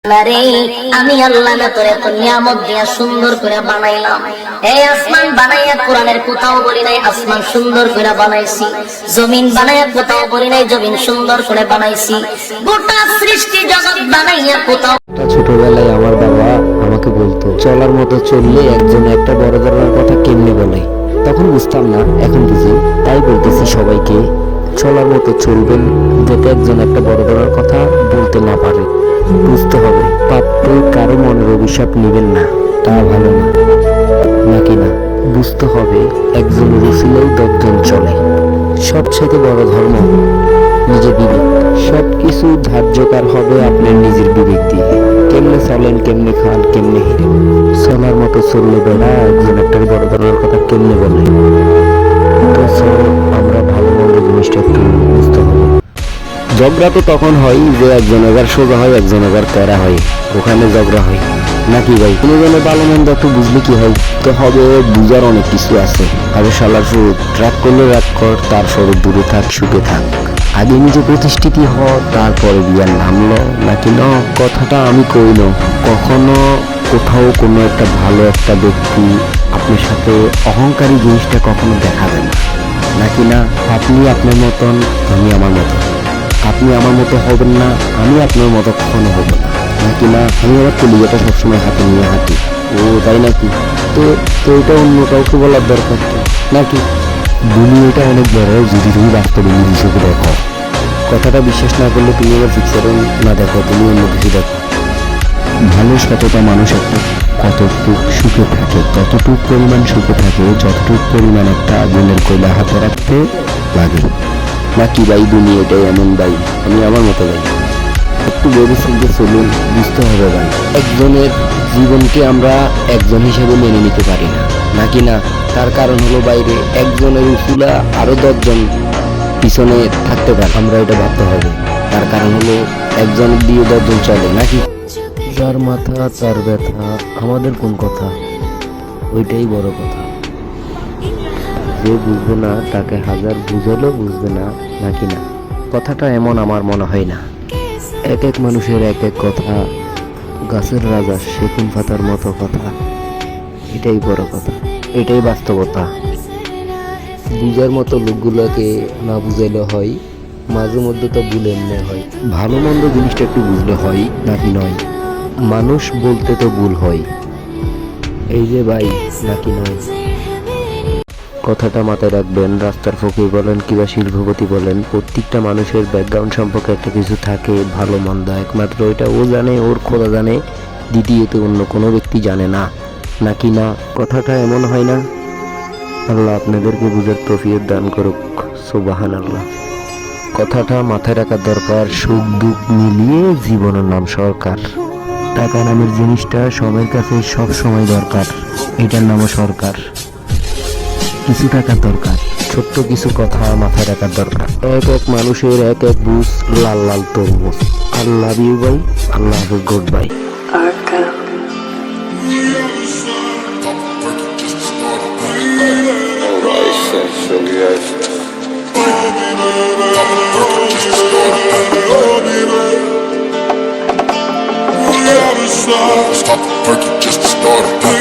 আমি আল্লাহ না তোর এত নিয়ামত দিয়া সুন্দর করে বানাইলাম। এই আসমান বানাইয়া কোরআনের কোথাও বলি নাই আসমান সুন্দর করে বানাইছি, জমিন বানাইয়া কোথাও বলি নাই জমিন সুন্দর করে বানাইছি, গোটা সৃষ্টি জগৎ বানাইয়া কোথাও। ছোটবেলায় আমার বাবা আমাকে বলতো চলার মতো চললে একজন একটা বড় ধরনের কথা কেমনে বলে। তখন বুঝতাম না, এখন বুঝি। তাই বলতেছি সবাইকে, চলার মতো চলবেন যাতে একজন একটা বড় ধরনের কথা বলতে না পারে। বুঝতে হবে পাপ্য কারো মনের অভিশাপ নেবেন না, তা ভালো না, নাকি না? বুঝতে হবে একজন রসিলেও 10 জন চলে। সবচেয়ে বড় ধর্ম নিজের বিবেক। সবকিছু ধার্যকার হবে আপনার নিজের বিবেক দিয়ে। কেমনে চলেন, কেমনে খান, কেমনে হিরেন। চলার মতো চললে বেড়া একজন একটা বড় ধরনের কথা কেমনে বলে। আমরা ভালো মন্দ জিনিসটা একটু বুঝতে হবে। ঝগড়া তো তখন হয় যে একজন এবার সোজা হয়, একজন এবার তেরা হয়, ওখানে ঝগড়া হয় নাকি ভাই? কোনোজনে ভালো মন্দ একটু বুঝলে কি হয়? তো হবে বুঝার অনেক কিছু আছে। আরে শালার ফুট রাগ করলে রাগ কর, তার সরে দূরে থাক, সুখে থাক। আগে নিজে প্রতিষ্ঠিতি হ, তারপরে বিয়ার নামলো নাকি ন। কথাটা আমি কই না, কখনো কোথাও কোনো একটা ভালো একটা ব্যক্তি আপনার সাথে অহংকারী জিনিসটা কখনো দেখাবে না, নাকি না? আপনি আপনার মতন, আমি আমার মতন। আপনি আমার মতো হবেন না, আমি আপনার মতো কখনো হবো না, নাকি না? আমি আমার কলিজাটা সবসময় হাতে নিয়ে হাঁটি। ও তাই নাকি? তো তো এটা অন্য কাউকে বলার দরকার তো, নাকি? দুনিয়াটা অনেক বড় যদি তুমি বাস্তবে নিজে চোখে দেখো। কথাটা বিশ্বাস না করলে তুমি আমার পিকচারও না দেখো, তুমি অন্য কিছু দেখো। ভালো সততা মানুষ একটা কতটুকু সুখে থাকে, ততটুকু পরিমাণ সুখে থাকে যতটুকু পরিমাণ একটা আগুনের কয়লা হাতে রাখতে লাগে, নাকি ভাই? দুনিয়াটাই এমন ভাই, আমি আমার মতো ভাই। একটু ভেবে চিন্তে চলুন, বুঝতে হবে ভাই একজনের জীবনকে আমরা একজন হিসেবে মেনে নিতে পারি না, নাকি না? তার কারণ হলো বাইরে একজনের উসুলা আরো 10 জন পিছনে থাকতে পারে। আমরা এটা ভাবতে হবে। তার কারণ হলো একজন দিয়ে 10 জন চলে, নাকি? যার মাথা তার ব্যথা, আমাদের কোন কথা? ওইটাই বড় কথা। যে বুঝবে না তাকে হাজার বুঝালেও বুঝবে না, নাকি না? কথাটা এমন আমার মনে হয় না। এক এক মানুষের এক এক কথা, গাছের রাজা সেগুন পাতার মতো কথা। এটাই বড় কথা, এটাই বাস্তবতা। বুঝার মতো লোকগুলোকে না বুঝাইলে হয়, মাঝে মধ্যে তো ভুল এমনি হয়। ভালো মন্দ জিনিসটা একটু বুঝলে হয়, নাকি নয়? মানুষ বলতে তো ভুল হয়, এই যে ভাই, নাকি নয়? কথাটা মাথায় রাখবেন। রাস্তার ফকির বলেন কিংবা শিল্পপতি বলেন, প্রত্যেকটা মানুষের ব্যাকগ্রাউন্ড সম্পর্কে একটা কিছু থাকে, ভালো মন্দ। একমাত্র এটা ও জানে, ওর খোদা জানে, দ্বিতীয়ত অন্য কোনো ব্যক্তি জানে না, নাকি না? কথাটা এমন হয় না? আল্লাহ আপনাদেরকে বুঝার তৌফিক দান করুক, সুবহানাল্লাহ। কথাটা মাথায় রাখার দরকার। সুখ দুঃখ মিলিয়ে জীবনের নাম সরকার। টাকা নামের জিনিসটা সবার কাছে সব সময় দরকার, এটার নামও সরকার। কিছু টাকার দরকার, ছোট্ট কিছু কথা মাথায় রাখার দরকার। এক এক মানুষের এক এক বুঝ, লাল লাল তরমুজ। আল্লাহ ইউ ভাই, আল্লাহ হাফেজ, good bye. Stop, perky just to start.